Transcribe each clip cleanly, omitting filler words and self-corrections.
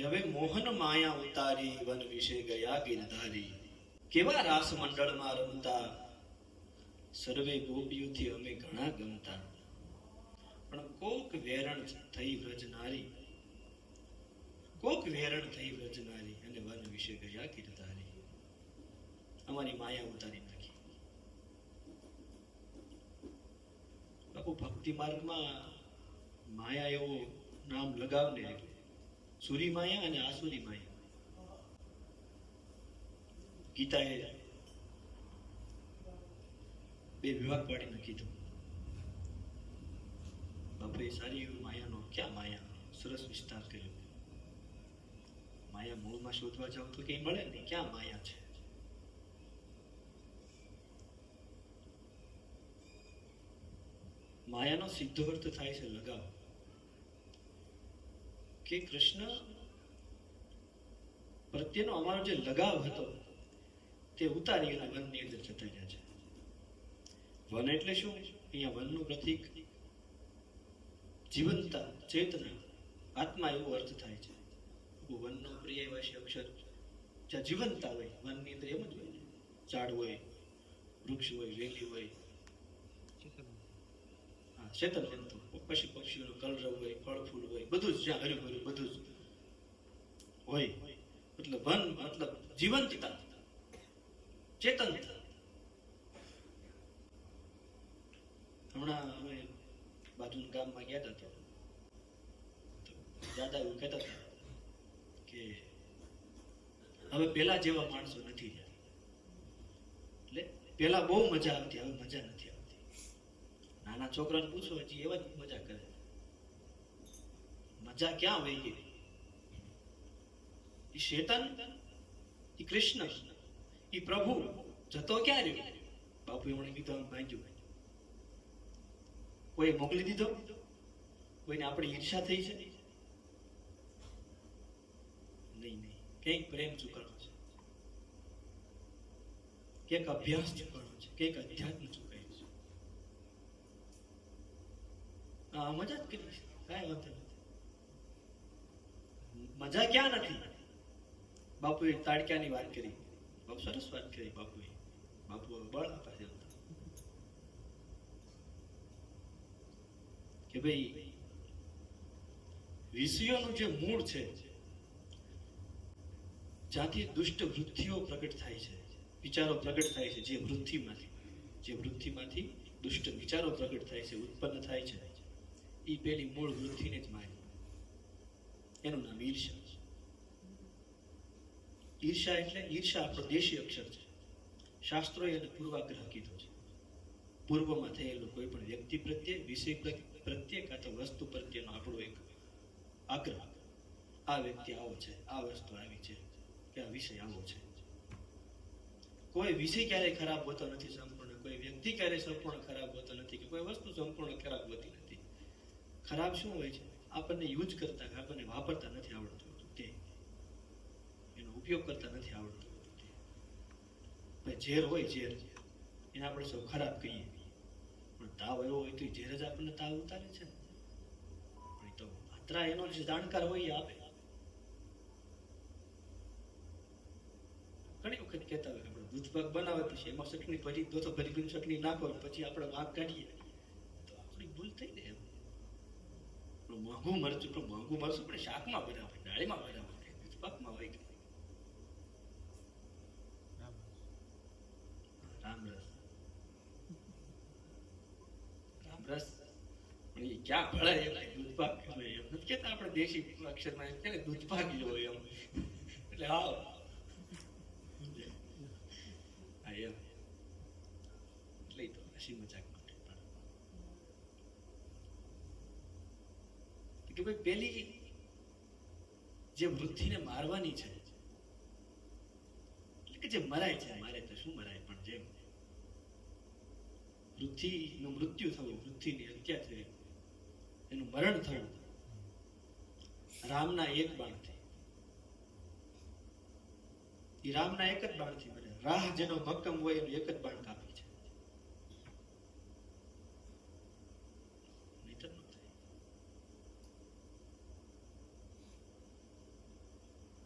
હવે મોહન માયા ઉતારી વન વિશે ગયા ગિરધારી. કેવા રાસ મંડળમાં રમતા, સર્વે ગોપીઓથી અમે ઘણા ગમતા. પણ કોક વેરણ થઈ વ્રજનારી, કોક વેરણ થઈ વ્રજનારી, અને વન વિશે ગયા ગિરધારી. અમારી માયા ઉતારી નાખી. બાપુ ભક્તિ માર્ગમાં માયા એવો નામ લગાવને, સુરી માયા અને આસુરી માયા. ગીતાએ બે વિભાગ પાડીને કીધું. બાપુએ સારી એવી માયાનો ક્યાં માયા સરસ વિસ્તાર કર્યો. માયા મૂળમાં શોધવા જાવ તો કઈ મળે ને, ક્યાં માયા છે. માયાનો સીધો અર્થ થાય છે લગાવ. કે કૃષ્ણ પ્રત્યેનો અમારો જે લગાવ હતો તે ઉતારી અને વનની અંદર જતા રહ્યા છે. વન એટલે શું? અહીંયા વનનું પ્રતીક જીવંતા, ચેતના, આત્મા એવો અર્થ થાય છે. વનનો પર્યાયવાચી અક્ષર જ્યાં જીવંતા હોય, વનની અંદર એમ જ હોય. ઝાડ હોય, વૃક્ષ હોય, વેલી હોય, ચેતન જંતુ, પશુ પક્ષીઓનો કલરવ હોય, ફળ ફૂલ હોય, બધું જ જ્યાં હર્યું ભર્યું બધું જ હોય. મતલબ વન મતલબ જીવંતતા, ચેતનતા. હમણાં અમે બાજુના ગામમાં ગયા હતા તો દાદા એવું કહેતા હતા કે હવે પેલા જેવા માણસો નથી રહ્યા. એટલે પેલા બહુ મજા આવતી, હવે મજા નથી આવતી. નાના છોકરાને પૂછો, હજી એવા જ મજા કરે. મજા ક્યાં વહી ગઈ? એ શેતન, એ કૃષ્ણ, એ પ્રભુ જતો ક્યાં રહ્યો? બાપુ એમણે કીધું આમ ભાંગ્યું. કોઈ મોકલી દીધો? કોઈને આપણી ઈર્ષા થઈ છે? નહીં નહીં. કંઈક પ્રેમ ચૂકવાનો છે, કંઈક અભ્યાસ ચૂકવાનો છે, કંઈક અધ્યાત્મ ચૂકાય છે. હા, મજા જ કરી છે, કાંઈ વાંધો નથી. મજા ક્યાં નથી? બાપુએ તાડક્યાની વાત કરી. બહુ સરસ વાત કરી બાપુએ. બાપુ બળ આપે છે કે ભાઈ વિષયોનું જે મૂળ છે, જ્યાંથી દુષ્ટ વૃત્તિઓ પ્રગટ થાય છે, વિચારો પ્રગટ થાય છે, જે વૃત્તિમાંથી દુષ્ટ વિચારો પ્રગટ થાય છે, ઉત્પન્ન થાય છે, એ પેલી મૂળ વૃત્તિને જ મારી. એનું નામ ઈર્ષા છે. ઈર્ષા એટલે ઈર્ષા આપણો દેશી અક્ષર છે. શાસ્ત્રોએ એને પૂર્વાગ્રહ કીધો છે. પૂર્વમાં થયેલો કોઈ પણ વ્યક્તિ પ્રત્યે, વિષય પ્રત્યે કાં તો વસ્તુ પ્રત્યેનો આપણો એક આગ્રહ. આ વ્યક્તિ આવો છે, આ વસ્તુ આવી છે, કે આ વિષય આવો છે. કોઈ વિષય ક્યારેય ખરાબ હોતો નથી સંપૂર્ણ, કોઈ વ્યક્તિ ક્યારેય સંપૂર્ણ ખરાબ હોતો નથી, કે કોઈ વસ્તુ સંપૂર્ણ ખરાબ હોતી નથી. ખરાબ શું હોય છે? આપણને યુઝ કરતા, આપણને વાપરતા નથી આવડતું તે, એનો ઉપયોગ કરતા નથી આવડતું તે. ઝેર હોય, ઝેર એને આપણે સૌ ખરાબ કહીએ, પણ તાવ એવો હોય તો ઝેર જ આપણને તાવ ઉતારે છે. પણ તો માત્રા એનો જે જાણકાર હોય એ આપે. ઘણી વખત કહેતા હોય આપણે દૂધપાક બનાવે પછી એમાં ચટણી ભરી દો, તો ભરી ચટણી નાખો પછી આપણે વાંક કાઢીએ તો આપણી ભૂલ થઈ ને. એમ મોંઘું મરચું, પણ મોંઘું મરચું પણ શાકમાં બનાવે, દાળીમાં બનાવે, દૂધપાકમાં હોય. રામરસ, રામરસ પણ એ ક્યાં ભળાય? એમ દૂધપાક એમ નથી કેતા આપણે દેશી અક્ષરમાં એમ કે દૂધપાક લો એમ. એટલે હા એમ. એટલે તો હસી મજાક માટે કે ભાઈ પેલી જે વૃત્તિને મારવાની છે, એટલે કે જે મરાય છે, મારે તો શું મરાય, પણ જેમ વૃત્તિનું મૃત્યુ થવું, વૃત્તિની હત્યા થઈ, એનું મરણ થવું, રામના એક બાણથી, એ રામના એક જ બાણથી મરે. રાહ જેનો મક્કમ હોય એનું એક જ બાણ કાપી છે. નહીતર ન થાય.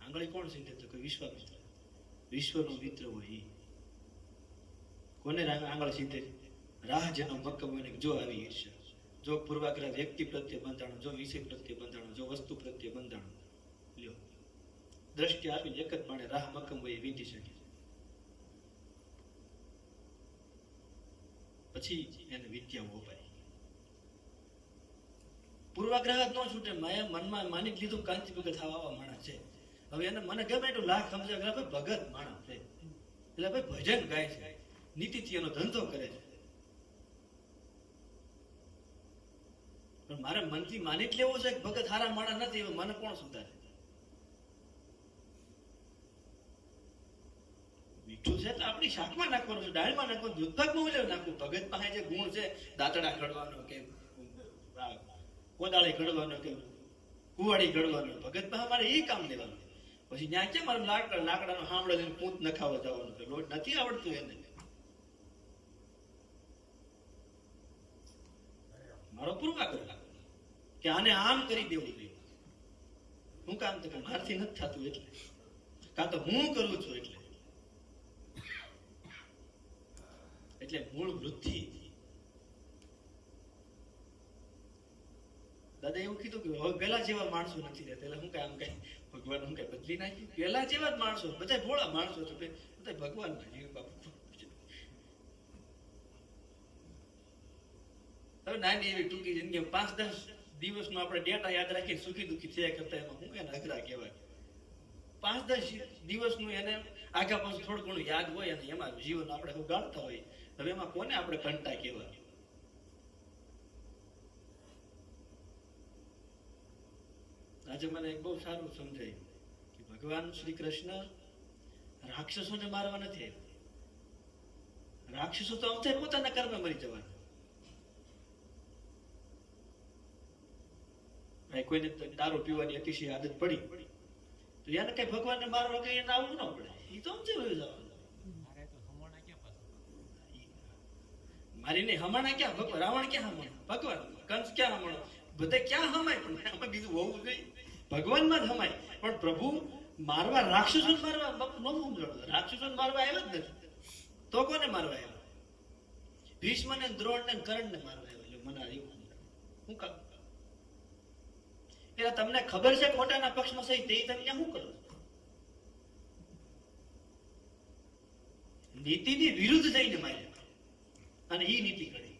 આંગળી કોણ સીધે? તો કે વિશ્વામિત્ર. વિશ્વનો મિત્ર હોય ઈ. કોને આંગળ સીધે? રાહ જેનો મક્કમ હોય ને જો આવી ઈર્ષ્યા, જો પૂર્વાગ્રહ વ્યક્તિ પ્રત્યે બંધાણો, જો વિષય પ્રત્યે બંધાણો, જો વસ્તુ પ્રત્યે બંધાણો, લ્યો દ્રષ્ટિ આપીને એક જ બાણે રાહ મક્કમ હોય વીંટી શકે. પછી એને વિદ્યાઓ અપાય. પૂર્વાગ્રહ જ ન છૂટે. માયા મનમાં માની લીધું કાંતિ ભગત આવા માણસ છે. હવે એને મને ગમે એટલું લાખ સમજાય, ભાઈ ભગત માણસ છે એટલે ભાઈ ભજન ગાય છે, નીતિથી એનો ધંધો કરે છે, પણ મારે મનથી માની જ લેવું છે કે ભગત હારા માણસ નથી. હવે મને કોણ સુધારે? મીઠું છે તો આપણી શાકમાં નાખવાનું છે, દાળમાં નાખવાનું, દૂધપાકમાં ઉલેવ નાખવું. ભગત પાસે જે ગુણ છે, દાંતડા ઘડવાનો કે કોદાળી ઘડવાનો કે કુવાડી ઘડવાનો, ભગત પાસે મારે એ કામ લેવાનું. પછી ત્યાં ક્યાં મારે લાકડાનો હામળો લઈને પૂંત નખાવા જવાનું છે? લોટ નથી આવડતું એને. મારો પૂર્વાગ્રહ કે આને આમ કરી દેવું જોઈએ. હું કામ તો કે મારથી નથી થતું એટલે, કાં તો હું કરું છું એટલે મૂળ વૃદ્ધિ. દાદા એવું કીધું કે હવે પેલા જેવા માણસો નથી રહેતા. એટલે હું કઈ આમ કઈ ભગવાન હું કઈ બદલી નાખ્યું? પેલા જેવા જ માણસો, બધા ભોળા માણસો છે, બધા ભગવાન જીવ બાપુ. હવે નાની એવી ટૂંકી જિંદગી 5-10 દિવસનો આપણે ડેટા યાદ રાખીને સુખી દુઃખી થયા કરતા એમાં હું એને અઘરા કહેવાય. 5-10 દિવસનું એને આગા પાછું થોડું ઘણું યાદ હોય અને એમાં જીવન આપણે ઉગાડતા હોય. હવે એમાં કોને આપણે કંટા કહેવાય? આજે મને એક બહુ સારું સમજાયું કે ભગવાન શ્રી કૃષ્ણ રાક્ષસોને મારવા નથી આવ્યા. રાક્ષસો તો અમથે પોતાના કર્મે મરી જવાના. કોઈને દારૂ પીવાની અતિશય આદત પડી તો એને કઈ ભગવાનને મારવા કઈ એને આવવું ન પડે. એ તો અમથે વયું જવાનું. મારી નહીં હમણાં ક્યાં ભગવાન? રાવણ ક્યાં હમણાં? ભગવાન. કંસ ક્યાં હમણાં? બધા ક્યાં હમાય? પણ આમાં બીજું હોવું જોઈએ. ભગવાનમાં જ હમાય. પણ પ્રભુ મારવા, રાક્ષસો મારવા ન સમજાડો. રાક્ષસો મારવા આવ્યા જ નથી તો કોને મારવા આવ્યા? ભીષ્મને, દ્રોણને, કર્ણને મારવા આવ્યા. મને એવું હું કામ? એટલે તમને ખબર છે ખોટાના પક્ષમાં સહી, તે તમે શું કરો? નીતિની વિરુદ્ધ જઈને માર્યા અને એ નીતિ કરી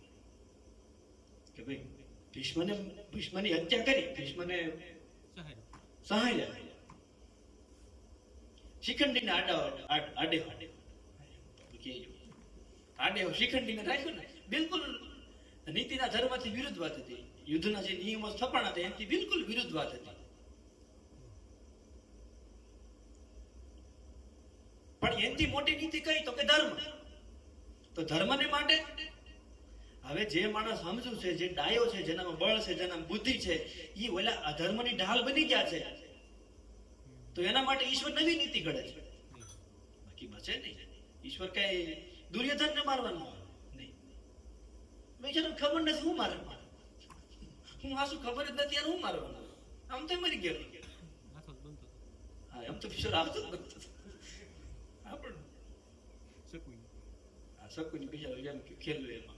કે ભાઈ ભીષ્મની હત્યા કરી, ભીષ્મને સહાય શિખંડીને આડે શિખંડીને રાખ્યું ને, બિલકુલ નીતિના ધર્મથી વિરુદ્ધ વાત હતી. યુદ્ધના જે નિયમો સ્થપાણા હતા એનાથી બિલકુલ વિરુદ્ધ વાત હતી. પણ એનાથી મોટી નીતિ કઈ? તો કે ધર્મ. તો ધર્મને માટે હવે જે માણસ સમજુ છે, જે ડાયો છે, જેનામાં બળ છે, જેનામાં બુદ્ધિ છે, એ ઓલા અધર્મની ઢાલ બની ગયા છે. તો એના માટે ઈશ્વર નવી નીતિ ઘડે છે. બાકી બચે નહીં. ઈશ્વર કઈ દુર્યોધનને મારવાનું નહીં. મેં ખબર નથી હું મારે, હું આ શું ખબર જ નથી એને હું મારવાનું? આમ તો મરી ગયો. હા, એમ તો ઈશ્વર આવતો જ નથી. આપણે શકુની બિચારો એમ ખેલું એમાં.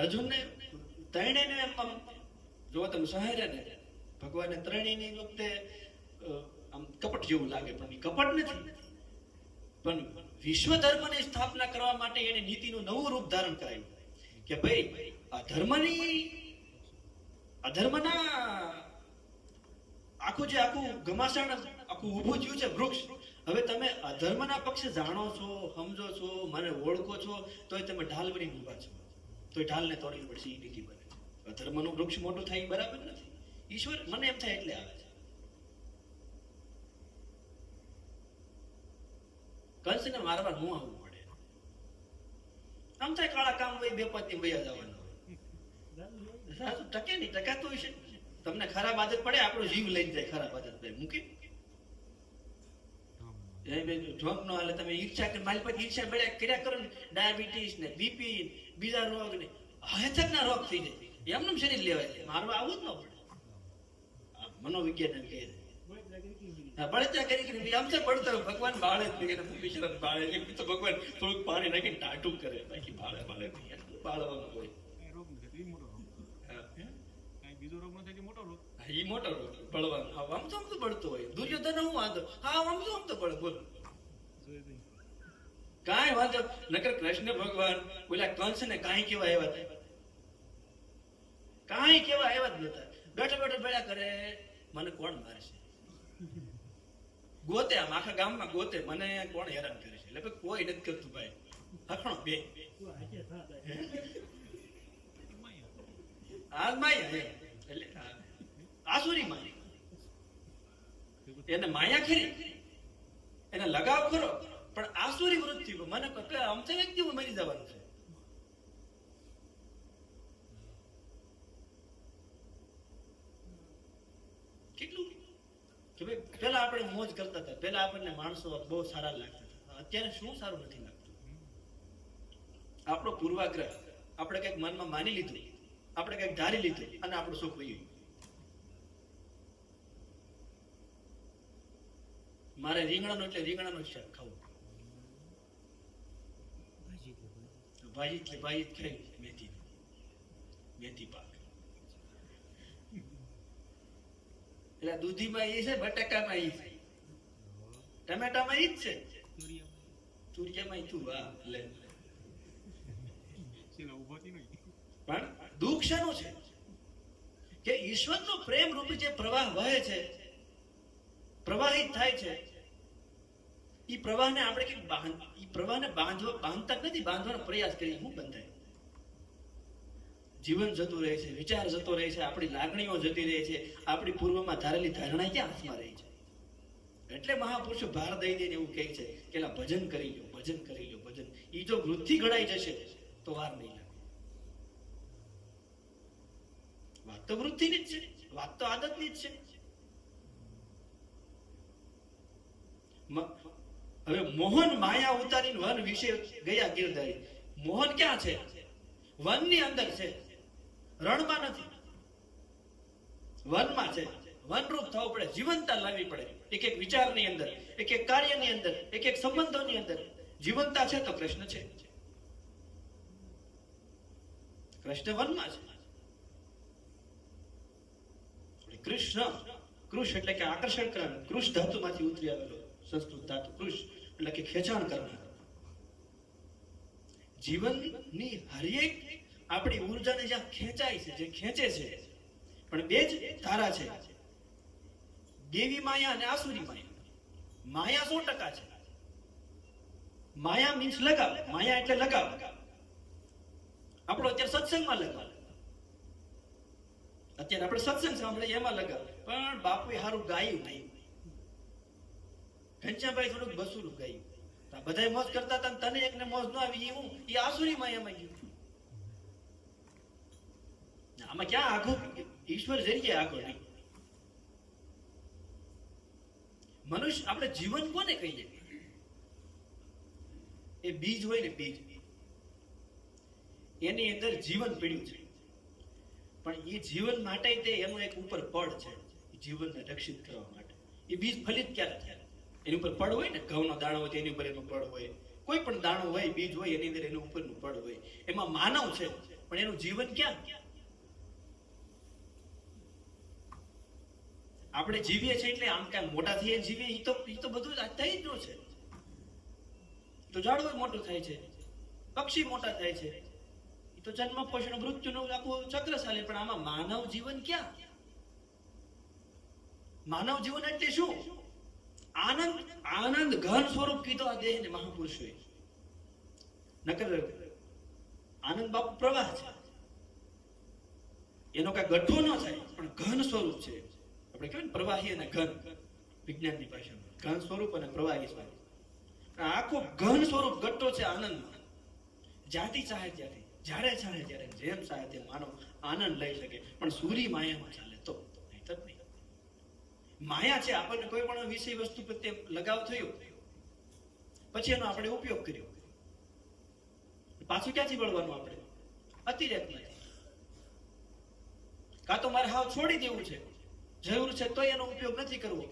અર્જુનને ત્રણેયને જો તમે સહાર્યા ને, ભગવાને ત્રણેયની વખતે આમ કપટ જેવું લાગે, પણ એ કપટ નથી. પણ વિશ્વ ધર્મની સ્થાપના કરવા માટે એને નીતિનું નવું રૂપ ધારણ કરાયું કે ભાઈ અધર્મના આખું ઘમાસાણ આખું ઊભું થયું છે વૃક્ષ. હવે તમે અધર્મના પક્ષે જાણો છો, સમજો છો, મને ઓળખો છો, તોય તમે ઢાલ બની ઊભા છો. તો એ ઢાલને તોડવી પડશે. એ નીતિ બને. અધર્મનું વૃક્ષ મોટું થાય બરાબર નથી. ઈશ્વર મને એમ થાય એટલે આવે છે. કંસને મારવા ન આવવું પડે. આમ થાય કાળા કામ વહી 2-5 દી વયા જવાનું. ટકે નહીં, ટકાતું હશે. તમને ખરાબ આદત પડે, આપણો જીવ લઈ જાય. ખરાબ આદત પડે મૂકી જોબ નો હાલે. તમે ઈર્ષા કે મારી પાસે ઈર્ષા કર્યા કરો ને, ડાયાબિટીસ ને, બીપી, બીજા રોગ ને, હૈતકના રોગ થઈ જાય. એમનું શરીર લેવાય. મારવા આવું જ ન પડે. મનોવિજ્ઞાન એમ કહે છે. હા, બળતરા કરી આમ છે બળતરા ભગવાન બાળે જ નહીં, બિચારા બાળે નહીં. તો ભગવાન થોડુંક પાણી નાખીને ટાટું કરે, બાકી બાળે નહીં. એટલું બાળવાનું હોય. હા, ઈ મોટો રોગ બળવાનો. આમ તો બળતો હોય. દુર્યોધન હું વાંધો, હા આમ તો બળે. બોલો કાંઈ વાંધો. નકર કૃષ્ણ ભગવાન બોલ્યા કંસ ને કાંઈ કેવા આવ્યા હતા, કાંઈ કેવા આવ્યા જ નતા. બેઠો બેઠો ભેળા કરે, મને કોણ મારશે, ગોતે આમ આખા ગામમાં ગોતે, મને કોણ હેરાન કરે છે. એટલે કોઈ નથી કરતું ભાઈ. હખણો બે આ માયા એટલે આસુરી માયા. એને માયા ખરી, એને લગાવ ખરો, પણ આસુરી વૃત્તિ. મને અમથે વ્યક્તિ મરી જવાનું છે. કેટલું કે ભાઈ પેલા આપણે મોજ કરતા હતા, પેલા આપણને માણસો બહુ સારા લાગતા હતા. અત્યારે શું સારું નથી લાગતું. આપણો પૂર્વાગ્રહ, આપણે કઈક મનમાં માની લીધું, આપણે કઈક ધારી લીધું અને આપણું સુખ વયું. મારે રીંગણાનું એટલે રીંગણાનું શાક ખાવું, ભાજી ખાઈ, મેથી પાક. એટલે દૂધીમાં એ છે, બટાકામાં એ છે, ટમેટામાં ઈ જ છે, તુરિયામાં તું. હા, લે. પણ દુઃખ શાનું છે કે ઈશ્વરનો પ્રેમ રૂપી જે પ્રવાહ વહે છે, પ્રવાહિત થાય છે, ઈ પ્રવાહને આપણે કઈક બાંધતા નથી, બાંધવાનો પ્રયાસ કરીએ. હું બંધાય? જીવન જતું રહે છે, વિચાર જતો રહે છે, આપણી લાગણીઓ જતી રહે છે, આપણી પૂર્વમાં ધારેલી ધારણા ક્યાં હાથમાં રહી છે. એટલે મહાપુરુષો ભાર દઈ દઈને એવું કહે છે કે ભજન કરી લો, ભજન કરી લો, ભજન. ઈ જો વૃત્તિ ઘડાઈ જશે તો વાર નહીં લાગે. વાત તો વૃત્તિની જ છે, વાત તો આદતની જ છે. હવે મોહન માયા ઉતારીને વન વિશે ગયા ગિરધારી. મોહન ક્યાં છે? વનની અંદર છે, રણમાં નથી, વનમાં છે. વનરૂપ થવું પડે, જીવનતા લાવવી પડે. એક એક વિચારની અંદર, એક એક કાર્યની અંદર, એક એક સંબંધોની અંદર જીવનતા છે તો કૃષ્ણ છે. કૃષ્ણ વનમાં છે. કૃષ્ણ, કૃષ એટલે કે આકર્ષણ કરનાર, કૃષ ધાતુમાંથી ઉતરી આવેલો સંસ્કૃત ધાતુ કૃષ એટલે કે ખેંચાણ કરનાર. જીવનની હરેક આપણી ઉર્જાને જ્યાં ખેંચાય છે, જે ખેંચે છે, પણ બે જ ધારા છે, દેવી માયા અને આસુરી માયા. માયા 100% છે. માયા મીન્સ લગાવ. માયા એટલે લગાવ. આપણો અત્યારે સત્સંગમાં લગાવ, અત્યારે આપણે સત્સંગ સાંભળે એમાં લગાવ. પણ બાપુએ સારું ગાયું નહીં, ઘનશ્યામભાઈ થોડુંક બસુરું ગાયું. બધા મોજ કરતા હતા, તને એકને મોજ ન આવી, હું એ આસુરી માયામાં ગયું. આમાં ક્યાં આખો ઈશ્વર જરીએ આખો નહીં. મનુષ્ય, આપણે જીવન કોને કહીએ? એ બીજ હોય ને, બીજ, એની અંદર જીવન પીડ્યું છે. પણ એ જીવન માટે તે એનું એક ઉપર પડ છે, જીવનને રક્ષિત કરવા માટે. એ બીજ ફલિત ક્યારે થાય? એની ઉપર પડ હોય ને, ઘઉંનો દાણો હોય એની ઉપર એનું પડ હોય, કોઈ પણ દાણો હોય, બીજ હોય, એની અંદર એનું ઉપરનું પડ હોય. એમાં માનવ છે, પણ એનું જીવન ક્યાં? આપણે જીવીએ છીએ એટલે આમ કાંઈ મોટા થઈએ જીવીએ, એ તો બધું થઈ જ છે. તો ઝાડવું મોટું થાય છે, પક્ષી મોટા થાય છે, એ તો જન્મ પોષણ મૃત્યુનું આખું ચક્ર ચાલે. પણ આમાં માનવ જીવન ક્યાં? માનવ જીવન એટલે શું? આનંદ. આનંદ ઘન સ્વરૂપ કીધો આ દેહને મહાપુરુષોએ. નકર આનંદ બાપુ પ્રવાહ છે, એનો કઈ ગઠ્ઠો ન થાય, પણ ઘન સ્વરૂપ છે. આપણે કહેવાય ને પ્રવાહી અને ઘન, વિજ્ઞાનની ભાષામાં ઘન સ્વરૂપ અને પ્રવાહી સ્વરૂપ. આખો ઘન સ્વરૂપ ગટ્ટો છે આનંદમાં. જ્યાંથી ચાહે ત્યાંથી, જ્યારે ચાહે ત્યારે, જેમ ચાહે તેમ માનવ આનંદ લઈ શકે. પણ સૂરી માયામાં ચાલે તો નહીતર નહીં. માયા છે, આપણને કોઈ પણ વિષય વસ્તુ પ્રત્યે લગાવ થયો, પછી એનો આપણે ઉપયોગ કર્યો, પાછું ક્યાંથી વળવાનું? આપણે અતિરેક નથી. કાં તો મારે હાવ છોડી દેવું છે, જરૂર છે તોય એનો ઉપયોગ નથી કરવો,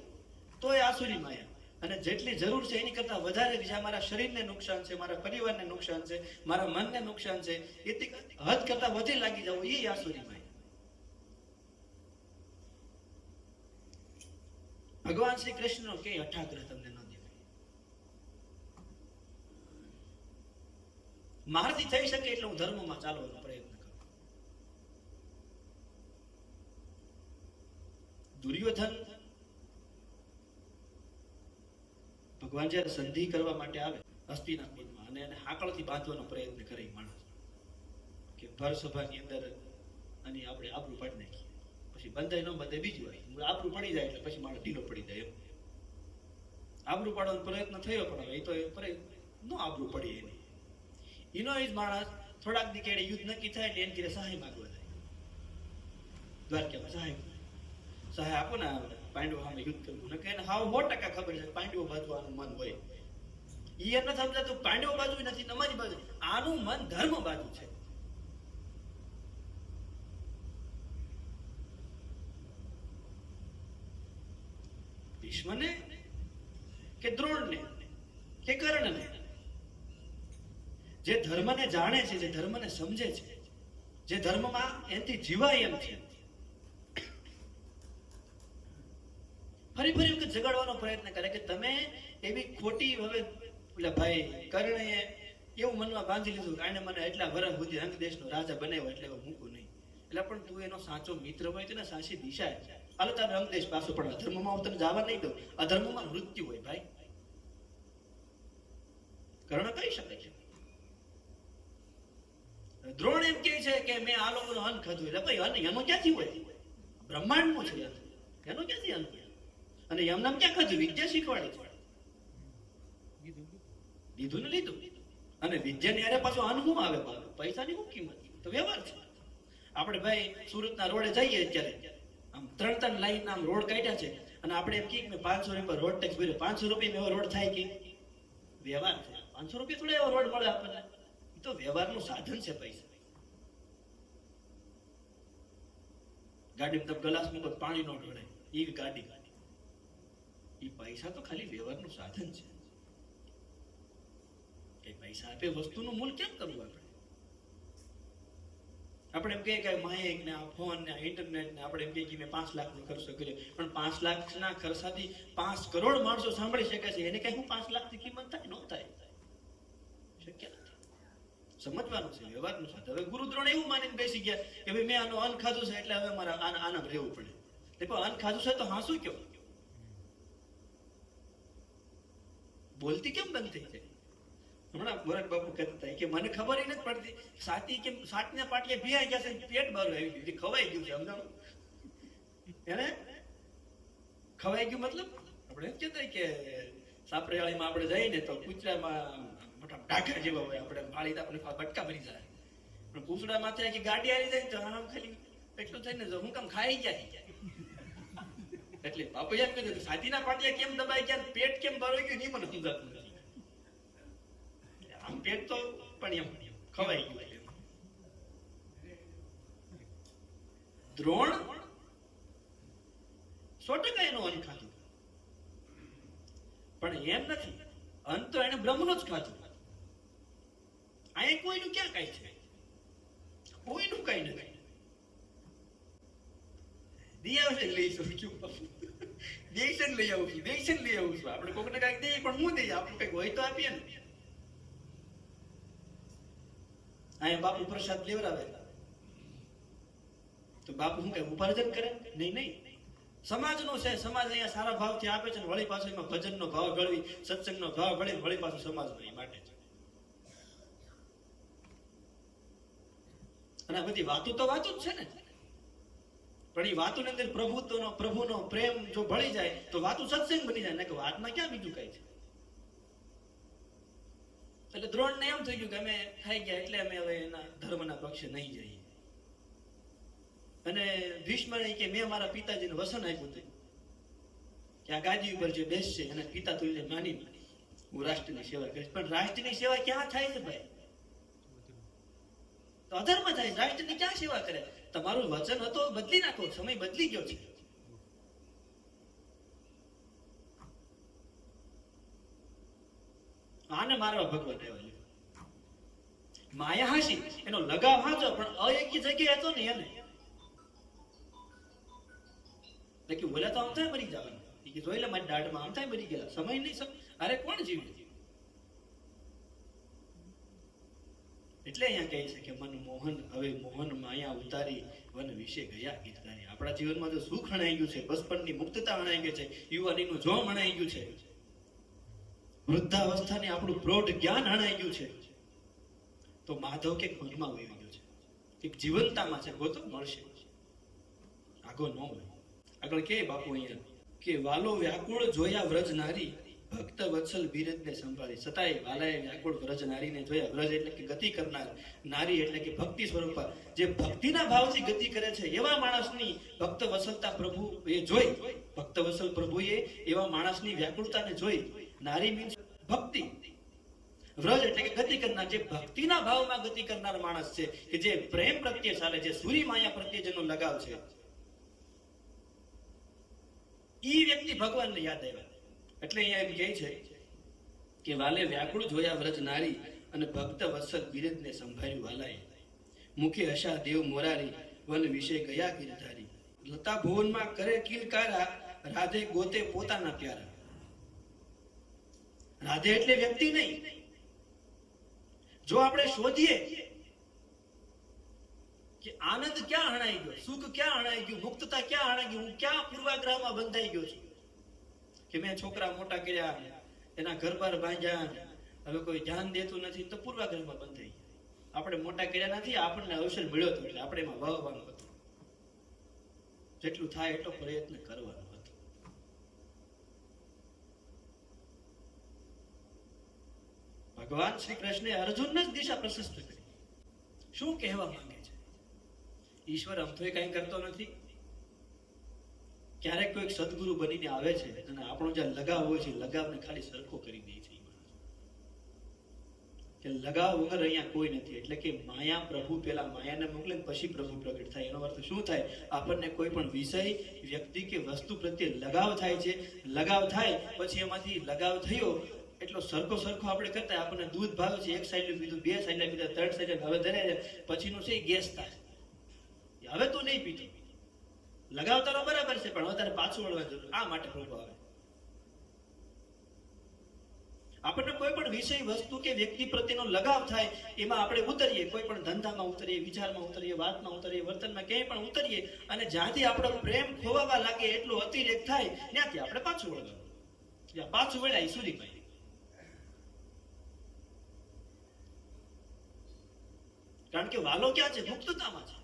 તોય આસુરી માયા. અને જેટલી જરૂર છે એની કરતા વધારે જ્યાં મારા શરીરને નુકસાન છે, મારા પરિવારને નુકસાન છે, મારા મનને નુકસાન છે, એથી હદ કરતા વધે લાગી જવું, એ આસુરી માયા. ભગવાન શ્રી કૃષ્ણનો કે અઠાગ્રહ તમને ન દેવાય. મારાથી થઈ શકે એટલે હું ધર્મમાં ચાલવાનો પ્રયત્ન કરું. દુર્યોધન ભગવાન જયારે સંધિ કરવા માટે આવે હસ્તિનાપુરમાં અને એને હાકળથી બાંધવાનો પ્રયત્ન કરે માણસ કે ભર સભાની અંદર અને આપણે આબરૂ પાડી નાખીએ, પછી બંધાય ન બંધાય બીજું હોય, આબરૂ પડી જાય એટલે પછી માણસ ઢીલો પડી જાય. એમ આબરૂ પાડવાનો પ્રયત્ન થયો પણ એ તો ન આબરૂ પડી એની. એનો એ જ માણસ થોડાક દી કેડે યુદ્ધ નક્કી થાય એટલે એને કીધે સહાય માંગવા જાય દ્વારકામાં. સહાય આપો ને પાંડવો સામે યુદ્ધ કરવું. ને કે હાવ 100% ખબર છે પાંડવો બાજવાનું મન હોય. ઈ એમ નથી સમજાતું પાંડવો બાજુ નથી, નમાજ બાજુ. આનું મન ધર્મ બાજુ છે. ભીષ્મને કે દ્રોણને કે કર્ણને, જે ધર્મને જાણે છે, જે ધર્મને સમજે છે, જે ધર્મમાં એનાથી જીવાય એમ છે, ફરી ફરી વખત જગાડવાનો પ્રયત્ન કરે કે તમે એવી ખોટી, હવે એટલે ભાઈ કર્ણએ એવું મનમાં બાંધી લીધું કે આને મને એટલા વર્ષ સુધી અંગ દેશનો રાજા બનાવ્યો એટલે હવે મૂકું નહીં. એટલે પણ તું એનો સાચો મિત્ર હોય તો ને સાચી દિશા હાલો તારો અંગ દેશ પાછો પણ અધર્મમાં હું તને જવા નહીં દઉં. અધર્મમાં મૃત્યુ હોય ભાઈ. કર્ણ કહી શકે છે. દ્રોણ એમ કહે છે કે મેં આ લોકોનો અન્ન ખાધું. એટલે ભાઈ અન્ન એનો ક્યાંથી હોય? બ્રહ્માંડનું છે એનો ક્યાંથી અન્ન? અને એમને ક્યાં ખાધું? વિદ્યા શીખવાડી છે, દીધું ને લીધું. અને વિદ્યા ની અરે પાછો અન્ન શું આવે? પૈસાની શું કિંમત? તો વ્યવહાર છે. આપણે ભાઈ સુરતના રોડે જઈએ અત્યારે, આમ 3 લાઈન આમ રોડ કાઢ્યા છે અને આપણે એમ કહીએ કે 500 રૂપિયા રોડ ટેક્સ ભર્યો. 500 રૂપિયા એવો રોડ થાય કે વ્યવહાર છે? 500 રૂપિયા થોડા એવો રોડ મળે આપણને? એ તો વ્યવહારનું સાધન છે પૈસા. ગાડીમાં તમે ગ્લાસ મૂકો પાણી નો ઢોળે, એ ગાડી એ પૈસા તો ખાલી વ્યવહારનું સાધન છે. એ પૈસા આપે વસ્તુનું મૂલ્ય કેમ કરવું? આપણે એમ કહીએ કે માઇક ને આ ફોન ને ઇન્ટરનેટ ને આપણે એમ કહીએ કે મેં 5 લાખનો ખર્ચો કર્યો, પણ 5 લાખના ખર્ચાથી 5 કરોડ માણસો સાંભળી શકે છે. એને કઈ હું 5 લાખની કિંમત થાય? ન થાય, શક્ય નથી. સમજવાનું છે વ્યવહારનું સાધન. હવે ગુરુ દ્રોણ એવું માનીને બેસી ગયા કે ભાઈ મેં આનું અન્ન ખાધું છે એટલે હવે મારે આનામ રહેવું પડે. એટલે અન્ન ખાધું છે તો હાસું કયો? બોલતી કેમ બંધ થઈ જાય? હમણાં મોરાર બાપુ કહેતા હતા કે મને ખબર નથી પડતી સાતી કેમ સાતના પાટીએ ભીયાઈ ગયા છે, પેટ બારું આવી ગયું, ખવાઈ ગયું છે. સમજાણું? એને ખવાઈ ગયું મતલબ આપણે એમ કહેતા કે સાપરેવાળીમાં આપણે જઈએ ને તો કૂતરામાં મોટા ઢાકા જેવા હોય, આપણે પાળી આપણે બટકા ભરી જાય. પણ પૂછડા માથે આખી ગાડી આવી જાય તો આમ ખાલી એટલું થઈને હું કામ ખાઈ જાય. એટલે બાપુ એમ કીધું સાતીના પાટિયા કેમ દબાઈ ગયા, પેટ કેમ ભરાઈ ગયું, નહીં મને સમજાતું નથી. આમ પેટ તો પણ એમ ખવાઈ ગયું. દ્રોણ 100% એનો અન્ન ખાધું, પણ એમ નથી. અન્ન તો એને બ્રહ્મનો જ ખાધું. અહીંયા કોઈનું ક્યાં કઈ છે? કોઈનું કઈ નથી. દિયા લઈ આવું છું, બેસન લઈ આવું છું, બેસન લઈ આવું છું. આપણે કોકને કઈક દઈએ પણ હું દઈએ, આપણું કઈક હોય તો આપીએ ને. અહીંયા બાપુ પ્રસાદ લેવડાવે તો બાપુ શું કઈ ઉપાર્જન કરે? નહીં. સમાજનો છે, સમાજ અહીંયા સારા ભાવથી આપે છે, વળી પાછો એમાં ભજનનો ભાવ ગળવી, સત્સંગનો ભાવ ગળી, વળી પાછો સમાજનો એ માટે છે. અને આ બધી વાતો તો વાતો જ છે ને, પણ એ વાતોની અંદર પ્રભુનો પ્રેમ જો ભળી જાય તો વાતો સત્સંગ બની જાય ને, કે વાતમાં ક્યાં બીજું કઈ છે. એટલે દ્રોણને એમ થઈ ગયું કે અમે ખાઈ ગયા એટલે અમે હવે એના ધર્મના પક્ષે નહીં જઈએ. અને ભીષ્મ કે મેં મારા પિતાજીને વસન આપ્યું હતું કે આ ગાદી ઉપર જે બેસશે અને પિતા તુલ્ય માની હું રાષ્ટ્રની સેવા કરીશ. પણ રાષ્ટ્રની સેવા ક્યાં થાય છે ભાઈ? તો અધર્મ થાય. રાષ્ટ્રની ક્યાં સેવા કરે? તમારું વચન હતો બદલી નાખો, સમય બદલી ગયો છે. આને મારવા ભગવાન આવ્યા છે. માયા હાસી, એનો લગાવ હાચો, પણ અયોગ્ય જગ્યાએ હતો ને એને. કે બોલા તો આમ થાય મરી જવાનું, કે જોઈ લે મારી દાઢમાં આમ થાય મરી ગયેલા, સમય નહીં. અરે કોણ જીવે? એટલે અહીંયા કહે છે કે મન મોહન હવે મોહન માયા ઉતારી વન વિશે ગયા ગીતગારી. આપણા જીવનમાં જો સુખ હણાઈ ગયું છે, બચપનની મુક્તતા હણાઈ ગઈ છે, યુવાનીનું જોમ હણાઈ ગયું છે, વૃદ્ધાવસ્થાને આપણું પ્રૌઢ જ્ઞાન હણાઈ ગયું છે, તો માધવ કે મનમાં વહી ગયો છે, એક જીવંતામાં છે, ગોતો મળશે, આગો ન હોય. આગળ કે બાપુ અહીંયા કે વાલો વ્યાકુળ જોયા વ્રજ નારી, ભક્ત વત્સલ બિરજને સંભાળી. છતાંય વાલાએ વ્યાકુળ વ્રજ નારીને જોયા. વ્રજ એટલે કે ગતિ કરનાર, નારી એટલે કે ભક્તિ સ્વરૂપ, જે ભક્તિના ભાવથી ગતિ કરે છે એવા માણસની ભક્ત વસલતા પ્રભુ એ જોઈ, ભક્ત વસલ પ્રભુએ એવા માણસની વ્યાકુળતાને જોઈ. નારી મીન્સ ભક્તિ, વ્રજ એટલે કે ગતિ કરનાર, જે ભક્તિના ભાવમાં ગતિ કરનાર માણસ છે, કે જે પ્રેમ પ્રત્યે ચાલે, જે સૂરી માયા પ્રત્યે જેનો લગાવ છે, ઈ વ્યક્તિ ભગવાનને યાદ આવ્યા. એટલે અહીંયા એમ કહે છે કે વાલે વ્યાકુળ જોયા વ્રજ નારી, અને ભક્ત વત્સલ બિરજને સંભાળ્યું વાલાએ. મુખે હસા દેવ મોરારી, વન વિશે ગયા ગિરધારી. લતા ભુવનમાં કરે કિલકારા, રાધે ગોતે પોતાના પ્યારા. રાધે એટલે વ્યક્તિ નહીં. જો આપણે શોધીએ કે આનંદ ક્યાં હણાઈ ગયો, સુખ ક્યાં હણાઈ ગયું, મુક્તતા ક્યાં હણાઈ ગયું, હું ક્યાં પૂર્વાગ્રહમાં બંધાઈ ગયો છું, કે મેં છોકરા મોટા કર્યા, એના ઘર બાર બાંધ્યા, હવે કોઈ ધ્યાન દેતું નથી, તો પૂર્વાગ્રહમાં બંધાઈ ગયા. આપણે મોટા કર્યા નથી, આપણને અવસર મળ્યો હતો એટલે આપણે એમાં વાવવાનું હતું. જેટલું થાય એટલો પ્રયત્ન કરવાનો હતો. ભગવાન શ્રી કૃષ્ણે અર્જુનને જ દિશા પ્રશસ્ત કરી. શું કહેવા માંગે છે? ઈશ્વર અમથોય કઈ કરતો નથી. ક્યારેક કોઈક સદગુરુ બનીને આવે છે અને આપણો જે લગાવ હોય છે, લગાવને ખાલી સરખો કરી દે છે. કે લગાવ વગર અહીંયા કોઈ નથી. એટલે કે માયા પ્રભુ પેલા માયાને મોકલે પછી પ્રભુ પ્રગટ થાય. એનો અર્થ શું થાય? આપણને કોઈ પણ વિષય, વ્યક્તિ કે વસ્તુ પ્રત્યે લગાવ થાય છે. લગાવ થાય પછી એમાંથી લગાવ થયો એટલો સરખો આપણે કરતા, આપણને દૂધ ભાવે છે, એક સાઈડ પીધું, બે સાઈડ પીધા, ત્રણ સાઈડ હવે ધરે પછીનું છે ગેસ થાય, હવે તું નહીં પીતો. લગાવ તારો બરાબર છે, પણ હવે તારે પાછું વળવા જરૂર. આ માટે પ્રભુ આવે. આપણને કોઈ પણ વિષય, વસ્તુ કે વ્યક્તિ પ્રત્યેનો લગાવ થાય, એમાં આપણે ઉતરીએ, કોઈ પણ ધંધામાં ઉતરીએ, વિચારમાં ઉતરીએ, વાતમાં ઉતરીએ, વર્તનમાં ક્યાંય પણ ઉતરીએ, અને જ્યાંથી આપણો પ્રેમ ખોવાવા લાગે, એટલો અતિરેક થાય, ત્યાંથી આપણે પાછું વળવાનું. જ્યાં પાછું વળાય સુધી પાય. કારણ કે વાલો ક્યાં છે? મુક્તતામાં છે.